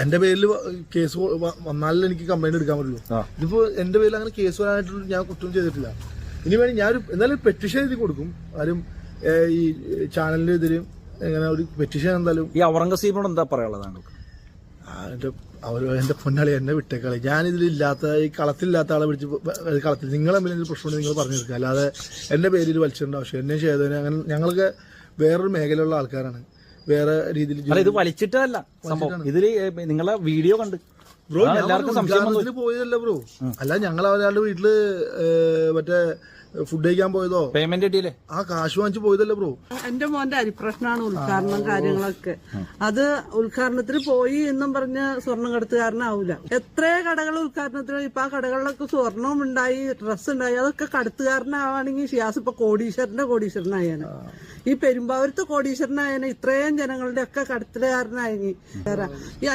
എന്റെ പേരിൽ കേസ് വന്നാലേ എനിക്ക് കംപ്ലൈന്റ് എടുക്കാൻ പറ്റുള്ളൂ. ഇതിപ്പോ എന്റെ പേരിൽ അങ്ങനെ കേസ് വരാനായിട്ടുള്ള ഞാൻ കുറ്റം ചെയ്തിട്ടില്ല. ഇനി വേണ്ടി ഞാനൊരു എന്തായാലും പെറ്റീഷൻ എഴുതി കൊടുക്കും. ആരും ഈ ചാനലിന്റെ എതിരെ എങ്ങനെ ഒരു പെറ്റീഷൻ എന്തായാലും. ഈ ഔറംഗസീബിനോട് എന്താ പറയാനുള്ളത്? എന്റെ പൊന്നാളി എന്നെ വിട്ടേക്കളി. ഞാനിതിലില്ലാത്ത ഈ കളത്തിലില്ലാത്ത ആളെ വിളിച്ച് കളത്തിൽ നിങ്ങൾ തമ്മിൽ എന്തെങ്കിലും പ്രശ്നമുണ്ട് നിങ്ങൾ പറഞ്ഞു തീർക്കുക. അല്ലാതെ എന്റെ പേരിൽ വലിച്ചിടേണ്ട ആവശ്യം എന്നെ ചെയ്തതിന് അങ്ങനെ ഞങ്ങൾക്ക് വേറൊരു മേഖലയുള്ള ആൾക്കാരാണ്. വേറെ രീതിയിൽ ഇത് വലിച്ചിട്ടല്ല സംഭവം. ഇതില് നിങ്ങളെ വീഡിയോ കണ്ട് ബ്രോ എല്ലാവർക്കും പോയതല്ല ബ്രോ. അല്ല ഞങ്ങൾ ഒരാളുടെ വീട്ടില് മറ്റേ ഫുഡ് കഴിക്കാൻ പോയതോ പേയ്മെന്റ് കിട്ടിയില്ലേ ആ കാശ് വാങ്ങിച്ചു പോയതല്ലേ ബ്രോ. എന്റെ മോന്റെ അരിപ്രശ്നമാണ് ഉദ്ഘാടനം കാര്യങ്ങളൊക്കെ. അത് ഉദ്ഘാടനത്തിന് പോയി എന്നും പറഞ്ഞ് സ്വർണ്ണം കടത്തുകാരനാവൂല. എത്രയോ കടകൾ ഉദ്ഘാടനത്തിന് ഇപ്പൊ ആ കടകളിലൊക്കെ സ്വർണവും ഉണ്ടായി, ഡ്രസ്സ് ഉണ്ടായി. അതൊക്കെ കടത്തുകാരനാവാണെങ്കിൽ ഷിയാസ് ഇപ്പൊ കോടീശ്വരനായാണ്. ഈ പെരുമ്പാവൂരത്ത് കോടീശ്വരനായനെ ഇത്രയും ജനങ്ങളുടെ ഒക്കെ കടത്തുകാരനായി. ഈ